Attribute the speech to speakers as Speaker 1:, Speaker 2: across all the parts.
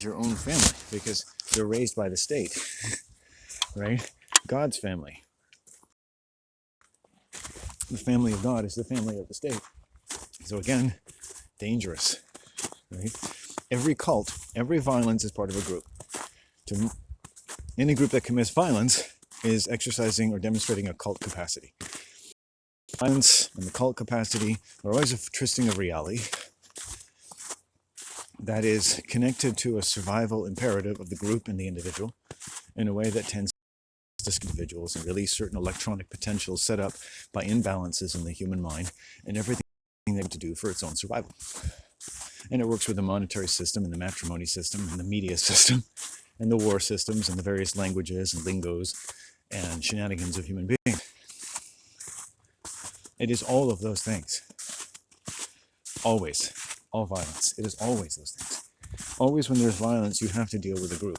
Speaker 1: your own family because they're raised by the state, right? God's family. The family of God is the family of the state. So again, dangerous, right? Every cult, every violence is part of a group. Any group that commits violence is exercising or demonstrating a cult capacity. Violence and the cult capacity are always a twisting of reality that is connected to a survival imperative of the group and the individual in a way that tends to individuals and release certain electronic potentials set up by imbalances in the human mind and everything they have to do for its own survival. And it works with the monetary system and the matrimony system and the media system and the war systems and the various languages and lingos and shenanigans of human beings. It is all of those things. Always. All violence. It is always those things. Always when there's violence, you have to deal with a group.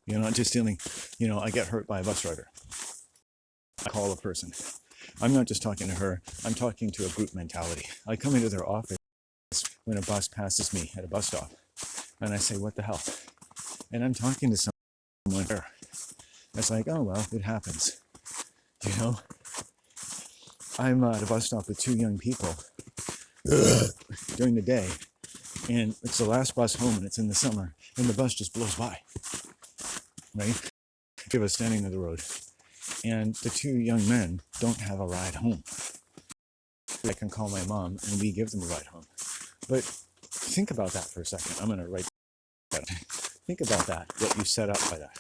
Speaker 1: You're not just dealing, I get hurt by a bus driver. I call a person. I'm not just talking to her, I'm talking to a group mentality. I come into their office when a bus passes me at a bus stop, and I say, what the hell? And I'm talking to someone there. It's like, oh, well, it happens. I'm at a bus stop with two young people during the day, and it's the last bus home, and it's in the summer, and the bus just blows by, right? Two of us standing on the road, and the two young men don't have a ride home. I can call my mom, and we give them a ride home. But think about that for a second. I'm going to write that. Think about that, what you set up by that,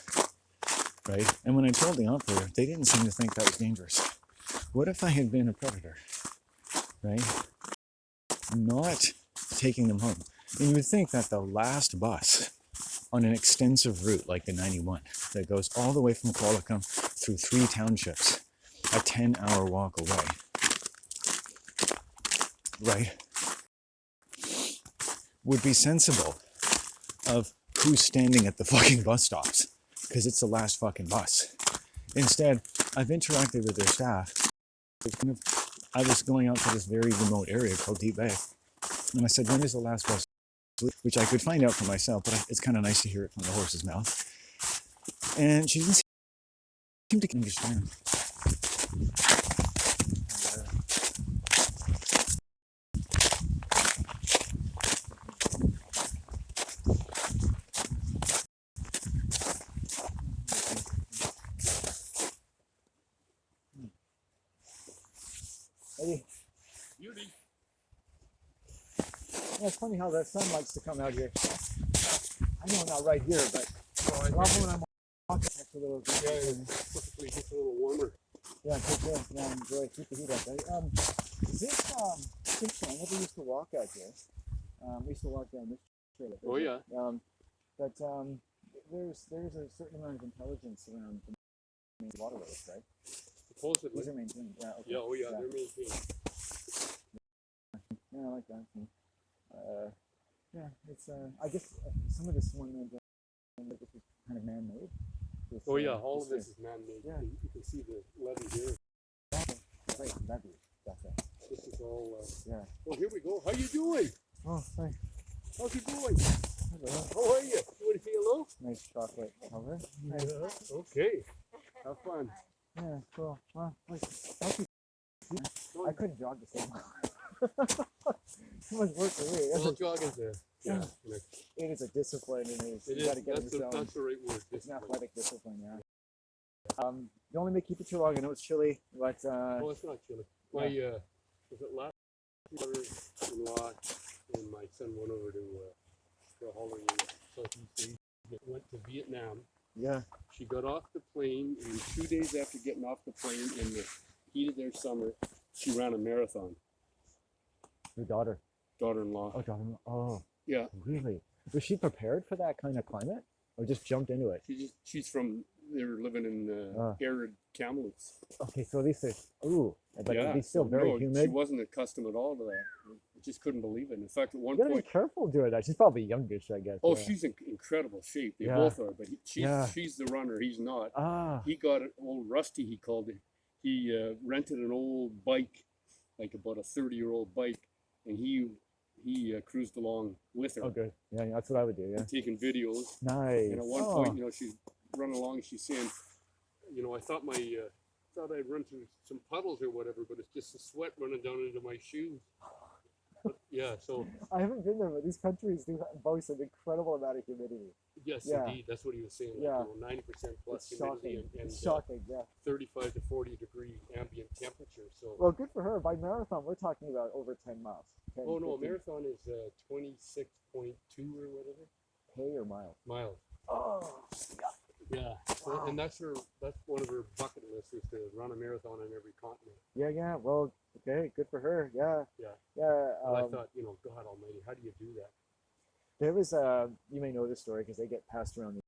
Speaker 1: right? And when I told the operator, they didn't seem to think that was dangerous. What if I had been a predator, right? Not taking them home. And you would think that the last bus on an extensive route like the 91 that goes all the way from Qualicum through 3 townships, a 10-hour walk away, right, would be sensible of who's standing at the fucking bus stops, because it's the last fucking bus. Instead, I've interacted with their staff. I was going out to this very remote area called Deep Bay, and I said, when is the last bus? Which I could find out for myself, but it's kind of nice to hear it from the horse's mouth. And she didn't seem to understand. Hey.
Speaker 2: Beauty.
Speaker 1: Yeah, it's funny how the sun likes to come out here. I know not right here, but often when I'm walking next to those.
Speaker 2: Yeah, it gets a little warmer.
Speaker 1: Yeah, take care. Yeah, enjoy. Keep the heat up, right? Is this, I think so. I never used to walk out here. We used to walk down this trail.
Speaker 2: Oh, yeah.
Speaker 1: But there's a certain amount of intelligence around the main waterways, right?
Speaker 2: Supposedly.
Speaker 1: These are maintained. Yeah, okay.
Speaker 2: Yeah, oh yeah, they're maintained.
Speaker 1: Yeah, I like that. Yeah, it's I guess some of this one this is kind of man-made.
Speaker 2: Oh yeah, all of this is man-made.
Speaker 1: Yeah.
Speaker 2: You can see the levee here.
Speaker 1: Right, levee. That's it.
Speaker 2: This is all.
Speaker 1: Yeah.
Speaker 2: Oh, here we go. How you doing?
Speaker 1: Oh, thanks.
Speaker 2: How's it going?
Speaker 1: Hello.
Speaker 2: How are you? You want to say hello?
Speaker 1: Nice chocolate cover.
Speaker 2: Yeah. Okay. Have fun.
Speaker 1: Yeah, cool. Well, I couldn't jog the same. Too much work for me.
Speaker 2: Well, jogging's there. Yeah.
Speaker 1: It is a discipline, and
Speaker 2: It
Speaker 1: you got to get in
Speaker 2: is.
Speaker 1: the zone.
Speaker 2: That's the right word.
Speaker 1: It's an athletic discipline, yeah. Don't let me keep it too long. I know it's chilly, but
Speaker 2: Oh, it's not chilly. My was it last brother-in-law and my son went over to Southeast Asia. Went to Vietnam.
Speaker 1: yeah.
Speaker 2: She got off the plane, and 2 days after getting off the plane in the heat of their summer, she ran a marathon.
Speaker 1: Your daughter-in-law.
Speaker 2: Daughter-in-law.
Speaker 1: Oh,
Speaker 2: Yeah.
Speaker 1: really? Was she prepared for that kind of climate, or just jumped into it?
Speaker 2: She's from, they're living in arid Kamloops.
Speaker 1: Okay, so at least it's but
Speaker 2: Yeah.
Speaker 1: it'd be still very
Speaker 2: No,
Speaker 1: humid.
Speaker 2: she wasn't accustomed at all to that. I just couldn't believe it. In fact, at one
Speaker 1: You gotta
Speaker 2: point,
Speaker 1: be careful doing that. She's probably youngish, I guess.
Speaker 2: oh,
Speaker 1: yeah.
Speaker 2: she's in incredible shape. They
Speaker 1: Yeah.
Speaker 2: both are, but
Speaker 1: Yeah.
Speaker 2: she's the runner. He's not.
Speaker 1: Ah,
Speaker 2: He got an old Rusty, he called it. He rented an old bike, like about a 30-year-old bike, and he he cruised along with her,
Speaker 1: Oh, good. Yeah, that's what I would do. Yeah.
Speaker 2: taking videos.
Speaker 1: Nice.
Speaker 2: And at one point, she's running along, and she's saying, I thought I'd run through some puddles or whatever, but it's just the sweat running down into my shoes. But, yeah, so
Speaker 3: I haven't been there, but these countries do boast an incredible amount of humidity.
Speaker 2: yes,
Speaker 3: Yeah.
Speaker 2: indeed, that's what he was saying.
Speaker 3: Yeah.
Speaker 2: 90% plus
Speaker 3: It's
Speaker 2: humidity
Speaker 3: shocking.
Speaker 2: and
Speaker 3: It's shocking, yeah.
Speaker 2: 35 to 40-degree ambient temperature. So,
Speaker 3: Well, good for her. By marathon, we're talking about over 10 miles. 10,
Speaker 2: oh no, a
Speaker 3: 15
Speaker 2: marathon is 26.2 or whatever
Speaker 3: K or miles.
Speaker 2: miles.
Speaker 3: Oh,
Speaker 2: Yeah,
Speaker 3: Wow.
Speaker 2: and that's one of her bucket lists is to run a marathon on every continent.
Speaker 3: yeah. Well, okay, good for her. Yeah.
Speaker 2: Yeah.
Speaker 3: Yeah.
Speaker 2: But I thought, God Almighty, how do you do that?
Speaker 3: There was you may know this story because they get passed around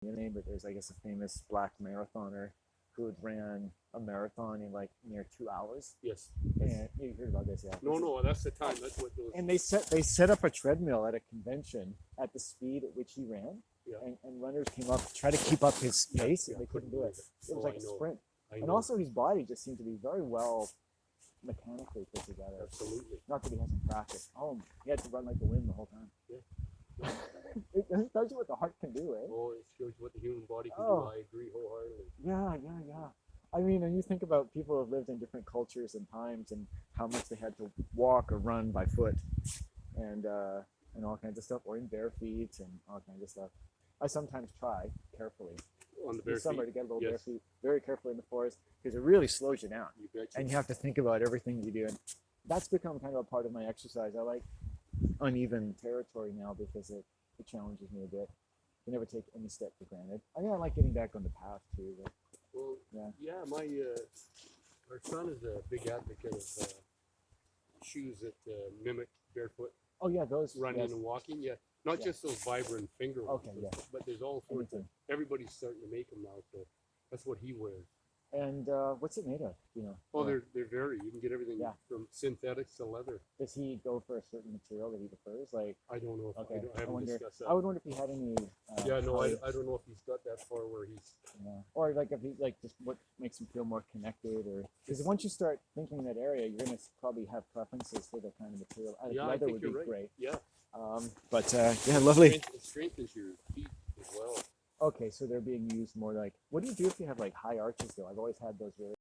Speaker 3: the name, but there's, I guess, a famous black marathoner who had ran a marathon in like near 2 hours.
Speaker 2: Yes.
Speaker 3: And you heard about this, yeah?
Speaker 2: No, that's the time. That's what those.
Speaker 3: And they set up a treadmill at a convention at the speed at which he ran.
Speaker 2: Yeah.
Speaker 3: And runners came up to try to keep up his pace, and they couldn't do it. It was
Speaker 2: Oh,
Speaker 3: like
Speaker 2: I
Speaker 3: a
Speaker 2: know.
Speaker 3: sprint.
Speaker 2: I
Speaker 3: And
Speaker 2: know.
Speaker 3: also his body just seemed to be very well mechanically put together.
Speaker 2: Absolutely.
Speaker 3: Not that he hasn't practiced. Oh, he had to run like the wind the whole time.
Speaker 2: Yeah.
Speaker 3: It tells you what the heart can do, eh?
Speaker 2: Oh, it shows what the human body can
Speaker 3: Oh.
Speaker 2: do. I agree wholeheartedly.
Speaker 3: Yeah. I mean, and you think about people who have lived in different cultures and times and how much they had to walk or run by foot and all kinds of stuff, or in bare feet and all kinds of stuff. I sometimes try carefully
Speaker 2: On the bare
Speaker 3: this summer
Speaker 2: feet.
Speaker 3: to get a little
Speaker 2: Yes.
Speaker 3: bare feet, very carefully in the forest, because it really slows you down.
Speaker 2: You betcha.
Speaker 3: And you have to think about everything you do. And that's become kind of a part of my exercise. I like uneven territory now because it challenges me a bit. You never take any step for granted. I like getting back on the path too. But
Speaker 2: Well,
Speaker 3: Yeah.
Speaker 2: my our son is a big advocate of shoes that mimic barefoot
Speaker 3: oh yeah, those
Speaker 2: running
Speaker 3: yes.
Speaker 2: and walking. Yeah, not
Speaker 3: Yeah.
Speaker 2: just those vibrant finger ones,
Speaker 3: Okay, yeah.
Speaker 2: but there's all sorts of.
Speaker 3: Anything.
Speaker 2: Everybody's starting to make them now, so that's what he wears.
Speaker 3: And what's it made of?
Speaker 2: Oh, they're very. You can get everything
Speaker 3: Yeah.
Speaker 2: from synthetics to leather.
Speaker 3: Does he go for a certain material that he prefers? Like,
Speaker 2: I don't know. If
Speaker 3: okay,
Speaker 2: I haven't
Speaker 3: wonder.
Speaker 2: discussed that.
Speaker 3: I would wonder if he had any.
Speaker 2: Yeah, no,
Speaker 3: colors,
Speaker 2: I don't know if he's got that far where he's.
Speaker 3: or like if he like just what makes him feel more connected, or because once you start thinking that area, you're gonna probably have preferences for the kind of material. I think
Speaker 2: Yeah, I
Speaker 3: leather
Speaker 2: think
Speaker 3: would be
Speaker 2: you're right.
Speaker 3: great.
Speaker 2: Yeah.
Speaker 3: But yeah, lovely.
Speaker 2: It strengthens your feet as well.
Speaker 3: Okay, so they're being used more like. What do you do if you have like high arches though? I've always had those really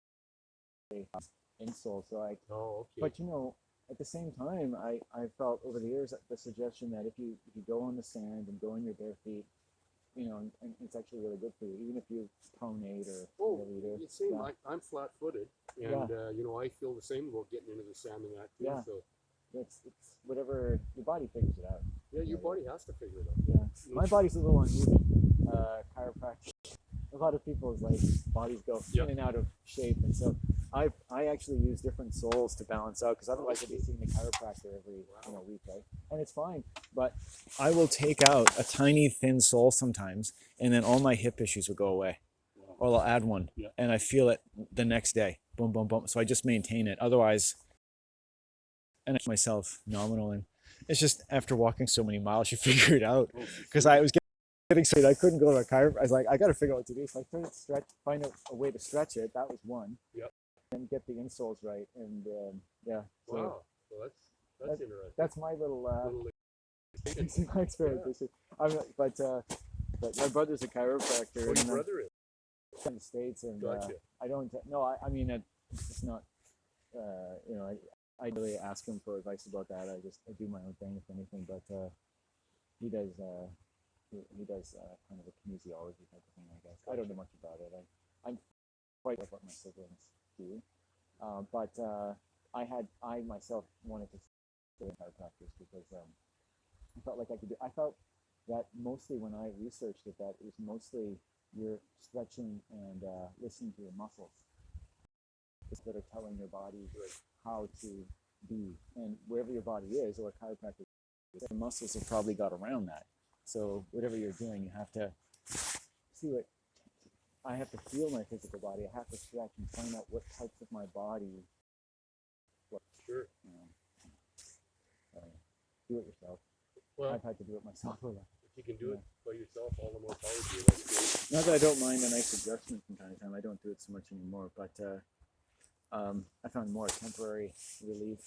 Speaker 3: insoles. So like,
Speaker 2: Oh, okay.
Speaker 3: but at the same time, I felt over the years the suggestion that if you go on the sand and go in your bare feet, and it's actually really good for you, even if you pronate or whatever you do.
Speaker 2: It's same.
Speaker 3: Yeah.
Speaker 2: I'm flat-footed, and I feel the same about getting into the sand and that too.
Speaker 3: Yeah.
Speaker 2: So
Speaker 3: It's whatever your body figures it out.
Speaker 2: yeah, your body has to figure it out.
Speaker 3: Yeah,
Speaker 2: No
Speaker 3: my body's a little uneven. Chiropractic. A lot of people's bodies go
Speaker 2: Yep.
Speaker 3: in and out of shape, and so I actually use different soles to balance out because otherwise I'd be seeing the chiropractor every week, right? And it's fine, but I will take out a tiny thin sole sometimes, and then all my hip issues will go away, or I'll add one,
Speaker 2: Yeah.
Speaker 3: and I feel it the next day. Boom, boom, boom. So I just maintain it. Otherwise, and I myself nominal, and it's just after walking so many miles, you figure it out. Because I was getting straight, I couldn't go to a chiropractor. I was like, I got to figure out what to do. So I tried to find a way to stretch it. That was one.
Speaker 2: Yep.
Speaker 3: And get the insoles right, and yeah. So
Speaker 2: Wow. Well, that's interesting.
Speaker 3: that's my little
Speaker 2: Little
Speaker 3: my experience. But my brother's a chiropractor
Speaker 2: What
Speaker 3: in
Speaker 2: your brother is?
Speaker 3: the States, and
Speaker 2: Gotcha.
Speaker 3: I don't. No, I mean it's not. I really ask him for advice about that. I do my own thing, if anything. But he does kind of a kinesiology type of thing, I guess. I don't know much about it. I'm quite like what my siblings do. But I myself wanted to stay in chiropractic because I felt like I could do. I felt that mostly when I researched it, that it was mostly you're stretching and listening to your muscles that are telling your body how to be, and wherever your body is, or a chiropractor, the muscles have probably got around that. So whatever you're doing, you have to see what. I have to feel my physical body. I have to stretch and find out what parts of my body.
Speaker 2: Sure.
Speaker 3: Do it yourself.
Speaker 2: Well,
Speaker 3: I've had to do it myself a lot.
Speaker 2: if you can do it by yourself, all the more power to you. That's great.
Speaker 3: Not that I don't mind a nice adjustment from time to time. I don't do it so much anymore, but I found more temporary relief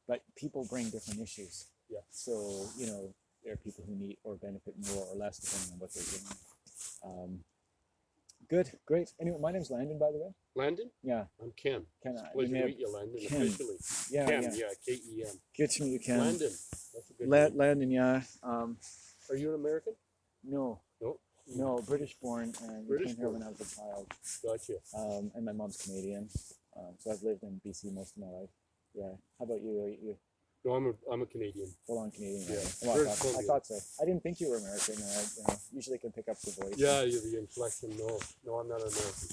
Speaker 3: but people bring different issues.
Speaker 2: Yeah.
Speaker 3: So you know, there are people who need or benefit more or less depending on what they're doing. Good, great. Anyway, my name's Landon, by the way.
Speaker 2: Landon?
Speaker 3: Yeah,
Speaker 2: I'm Ken.
Speaker 3: Ken.
Speaker 2: Pleasure to meet you, Landon,
Speaker 3: Ken.
Speaker 2: officially.
Speaker 3: Yeah,
Speaker 2: Ken,
Speaker 3: yeah.
Speaker 2: K-E-N.
Speaker 3: Good to meet you, Ken.
Speaker 2: Landon. That's a good name.
Speaker 3: Landon, yeah.
Speaker 2: Are you an American?
Speaker 3: No,
Speaker 2: No.
Speaker 3: no, British born, and
Speaker 2: British
Speaker 3: came here
Speaker 2: born.
Speaker 3: when I was a child.
Speaker 2: Gotcha.
Speaker 3: And my mom's Canadian, so I've lived in BC most of my life. Yeah. How about you? Are you
Speaker 2: No, I'm a Canadian.
Speaker 3: full on Canadian?
Speaker 2: Yeah.
Speaker 3: Well,
Speaker 2: British
Speaker 3: I
Speaker 2: Columbia.
Speaker 3: thought so. I didn't think you were American. Usually can pick up the voice.
Speaker 2: Yeah, the inflection. No, I'm not an American.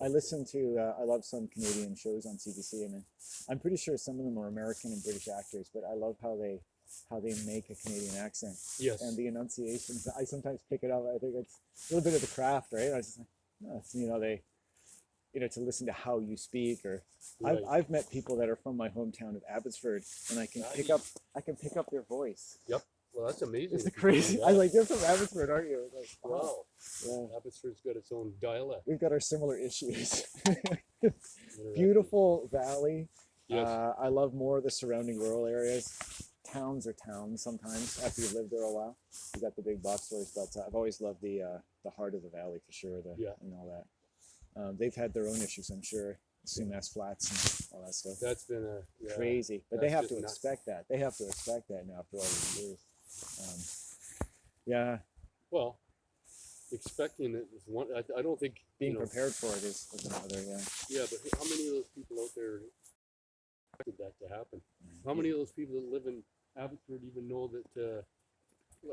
Speaker 3: I listen to. I love some Canadian shows on CBC, and I'm pretty sure some of them are American and British actors. But I love how they make a Canadian accent
Speaker 2: Yes.
Speaker 3: and the enunciations. I sometimes pick it up. I think it's a little bit of the craft, right? I was just like, oh, it's, to listen to how you speak, or
Speaker 2: Right.
Speaker 3: I've met people that are from my hometown of Abbotsford, and I can pick up their voice.
Speaker 2: Well, that's amazing.
Speaker 3: It's
Speaker 2: if you can
Speaker 3: crazy.
Speaker 2: do
Speaker 3: I was
Speaker 2: that.
Speaker 3: like, you're from Abbotsford, aren't you? Like,
Speaker 2: Wow.
Speaker 3: Yeah,
Speaker 2: Abbotsford's got its own dialect.
Speaker 3: we've got our similar issues.
Speaker 2: Interesting.
Speaker 3: Beautiful valley.
Speaker 2: Yes.
Speaker 3: I love more of the surrounding rural areas. Towns are towns sometimes after you've lived there a while. You got the big box stores, but I've always loved the heart of the valley for sure.
Speaker 2: Yeah.
Speaker 3: And all that. They've had their own issues, I'm sure. Sumas Flats and all that stuff.
Speaker 2: That's been
Speaker 3: Crazy, but
Speaker 2: that's
Speaker 3: they have
Speaker 2: just
Speaker 3: to
Speaker 2: nuts.
Speaker 3: expect that. They have to expect that now after all these years. Yeah,
Speaker 2: Well, expecting it is one. I don't think
Speaker 3: being
Speaker 2: you know,
Speaker 3: prepared for it is another. Yeah.
Speaker 2: Yeah, but how many of those people out there expected that to happen? How many of those people that live in Abbotsford even know that,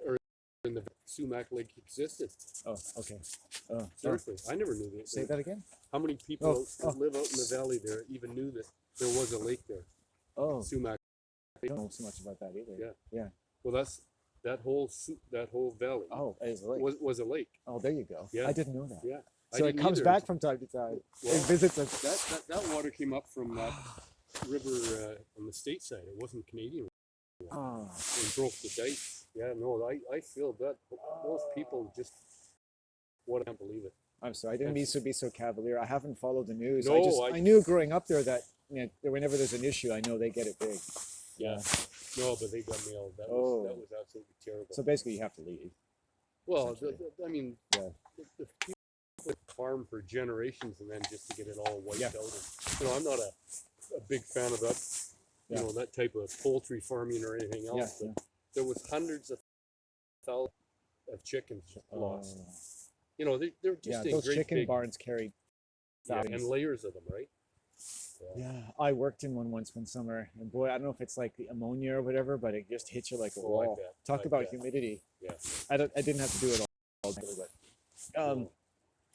Speaker 2: or in the Sumac Lake existed?
Speaker 3: Oh, okay. Oh,
Speaker 2: Seriously, I never knew that.
Speaker 3: say that again.
Speaker 2: How many people
Speaker 3: Oh,
Speaker 2: that live out in the valley there even knew that there was a lake there,
Speaker 3: Oh,
Speaker 2: Sumac?
Speaker 3: I don't know so much about that either.
Speaker 2: Yeah.
Speaker 3: Yeah.
Speaker 2: Well, that's that whole valley
Speaker 3: Oh, it is a lake.
Speaker 2: was a lake.
Speaker 3: Oh, there you go.
Speaker 2: Yeah.
Speaker 3: I didn't know that.
Speaker 2: Yeah. I
Speaker 3: So it
Speaker 2: didn't
Speaker 3: comes
Speaker 2: either.
Speaker 3: back from time to time.
Speaker 2: Well,
Speaker 3: it visits us.
Speaker 2: that water came up from that river on the state side. It wasn't Canadian.
Speaker 3: Oh,
Speaker 2: And broke the dike. Yeah, no, I feel that most people just I can't believe it.
Speaker 3: I'm sorry. I didn't mean to be so cavalier. I haven't followed the news.
Speaker 2: No,
Speaker 3: I knew growing up there that whenever there's an issue, I know they get it big.
Speaker 2: Yeah. No, but they got nailed. That
Speaker 3: Oh.
Speaker 2: was absolutely terrible.
Speaker 3: So basically, you have to leave.
Speaker 2: Well,
Speaker 3: essentially.
Speaker 2: I mean,
Speaker 3: Yeah.
Speaker 2: the people would farm for generations and then just to get it all wiped
Speaker 3: Yeah.
Speaker 2: out. And, I'm not a big fan of that,
Speaker 3: Yeah.
Speaker 2: that type of poultry farming or anything else.
Speaker 3: Yeah,
Speaker 2: But there was hundreds of thousands of chickens lost. They're just
Speaker 3: Yeah,
Speaker 2: in
Speaker 3: those
Speaker 2: great
Speaker 3: chicken
Speaker 2: big,
Speaker 3: barns carry thousands.
Speaker 2: and layers of them, right?
Speaker 3: Yeah, I worked in one once one summer, and boy, I don't know if it's like the ammonia or whatever, but it just hits you like a
Speaker 2: Oh, I
Speaker 3: wall.
Speaker 2: bet.
Speaker 3: Talk
Speaker 2: I
Speaker 3: about
Speaker 2: bet.
Speaker 3: humidity.
Speaker 2: Yeah.
Speaker 3: I didn't have to do it all day, but
Speaker 2: No.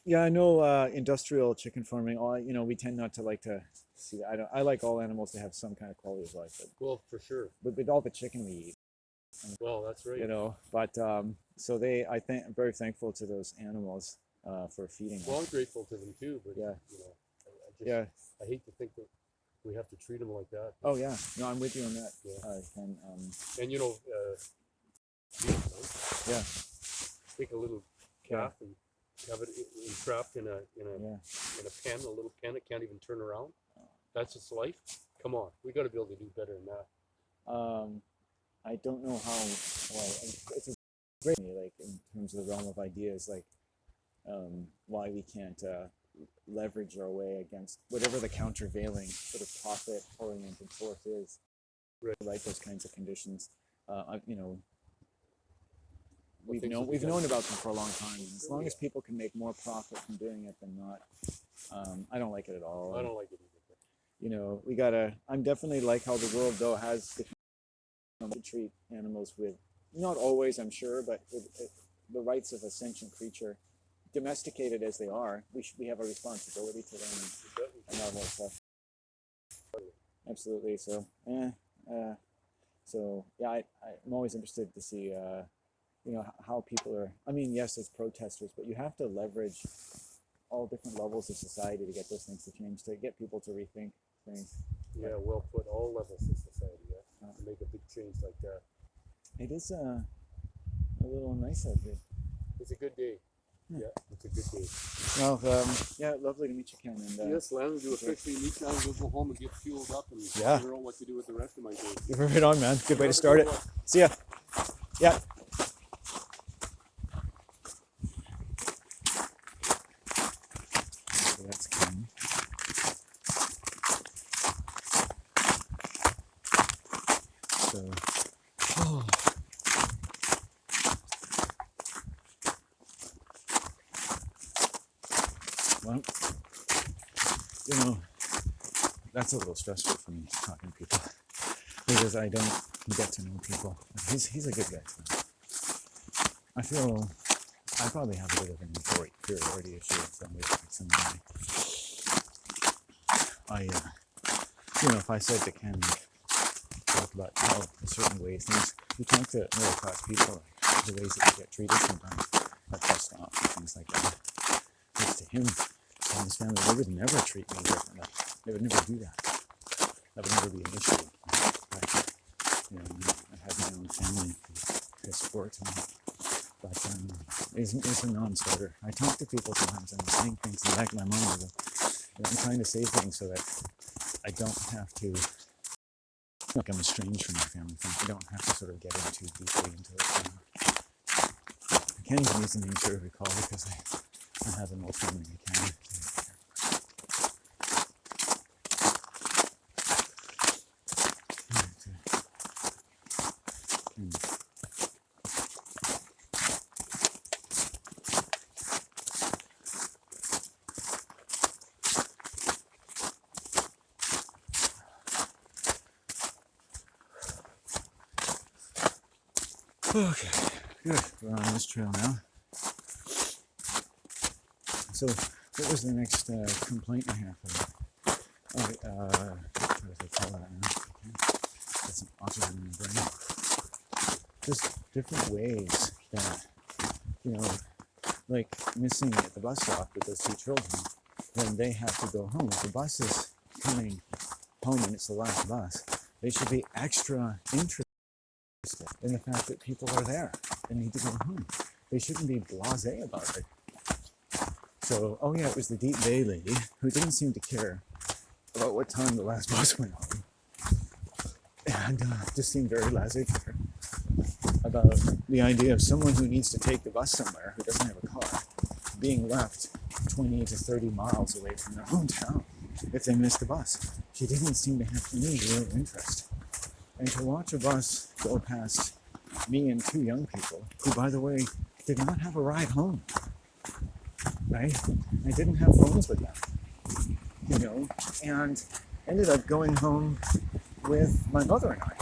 Speaker 3: yeah, I know industrial chicken farming. We tend not to like to see that. I like all animals to have some kind of quality of life,
Speaker 2: Well, for sure.
Speaker 3: but with all the chicken we eat,
Speaker 2: Well, that's right.
Speaker 3: But so I'm very thankful to those animals for feeding
Speaker 2: Well,
Speaker 3: us.
Speaker 2: I'm grateful to them too, but
Speaker 3: Yeah.
Speaker 2: I just
Speaker 3: Yeah.
Speaker 2: I hate to think that we have to treat them like that.
Speaker 3: Oh yeah. No, I'm with you on that.
Speaker 2: Yeah.
Speaker 3: Ken.
Speaker 2: And
Speaker 3: Yeah.
Speaker 2: take a little calf and have it entrapped in a
Speaker 3: Yeah.
Speaker 2: pen, a little pen. It can't even turn around. That's its life. Come on, we got to be able to do better than that.
Speaker 3: I don't know how. Well, it's a great like in terms of the realm of ideas, like why we can't leverage our way against whatever the countervailing sort of profit-oriented force is.
Speaker 2: Right.
Speaker 3: Those kinds of conditions.
Speaker 2: Well,
Speaker 3: We've
Speaker 2: things
Speaker 3: known
Speaker 2: will be done.
Speaker 3: about them for a long time. And as long as people can make more profit from doing it than not, I don't like it at all.
Speaker 2: I don't like it either.
Speaker 3: We gotta. I'm definitely like how the world though has to treat animals with, not always, I'm sure, but the rights of a sentient creature, domesticated as they are. We have a responsibility to them and all that stuff. Absolutely. So I'm always interested to see how people are. I mean, yes, as protesters, but you have to leverage all different levels of society to get those things to change, to get people to rethink things.
Speaker 2: Yeah, well put. All levels of society. Yeah, to make a big change like that.
Speaker 3: It is a little nice out here.
Speaker 2: It's a good day. Yeah, it's a good day.
Speaker 3: Well, yeah, lovely to meet you, Ken. And
Speaker 2: Yes, Lance, do officially meet now. We'll go home and get fueled up and
Speaker 3: Yeah.
Speaker 2: figure out what to do with the rest of my day.
Speaker 3: you're right on, man. Good way
Speaker 2: Have
Speaker 3: to
Speaker 2: a
Speaker 3: start
Speaker 2: good
Speaker 3: it.
Speaker 2: one.
Speaker 3: See ya. Yeah. So that's Ken. So, oh. Well, you know, that's a little stressful for me talking to people because I don't get to know people. He's a good guy too. I feel I probably have a bit of an inferiority issue in some way. You know, if I said to Ken, talk about how in certain ways things, we talk to middle class people, like the ways that we get treated sometimes at bus stops and things like that. Because to him and his family, they would never treat me differently. They would never do that. That would never be an issue. But, you know, I had my own family to support me. But it's a non-starter. I talk to people sometimes and I'm saying things in the back of my mind. I'm trying to say things so that I don't have to, like I'm estranged from my family. I don't have to sort of get in too deeply into it. Ken's an easy name to recall because I have an old family in Canada. Okay, good. We're on this trail now. So, what was the next complaint I have for you? Oh, what do they call that now? Got some autism in the brain. Just different ways that, you know, like missing at the bus stop with those two children, then they have to go home. If the bus is coming home and it's the last bus, they should be extra interested in the fact that people are there and need to go home. They shouldn't be blasé about it. So, oh yeah, it was the Deep Bay lady who didn't seem to care about what time the last bus went home. And just seemed very laissez-faire about the idea of someone who needs to take the bus somewhere, who doesn't have a car, being left 20 to 30 miles away from their hometown if they miss the bus. She didn't seem to have any real interest. And to watch a bus go past me and two young people, who, by the way, did not have a ride home, right? I didn't have phones with them, you know, and ended up going home with my mother and I.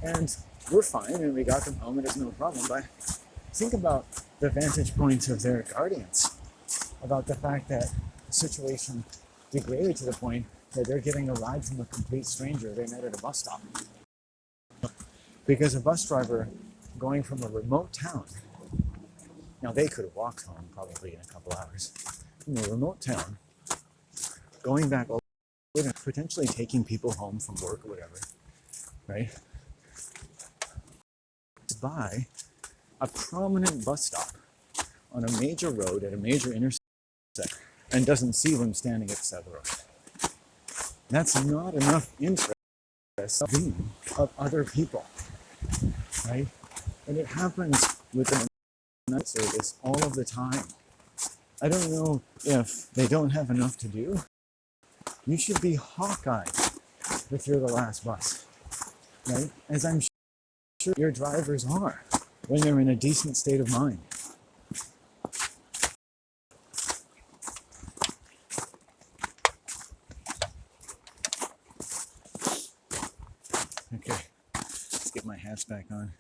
Speaker 3: And we're fine, and we got them home, and it's no problem. But think about the vantage point of their guardians, about the fact that the situation degraded to the point that they're getting a ride from a complete stranger they met at a bus stop. Because a bus driver going from a remote town, now they could have walked home probably in a couple hours, from a remote town, going back all the way, potentially taking people home from work or whatever, right? By a prominent bus stop on a major road at a major intersection and doesn't see them standing at the side of the road. That's not enough interest of other people, right? And it happens with the night service all of the time. I don't know if they don't have enough to do. You should be hawk-eyed if you're the last bus, right? As I'm sure your drivers are when they're in a decent state of mind. Okay, let's get my hats back on.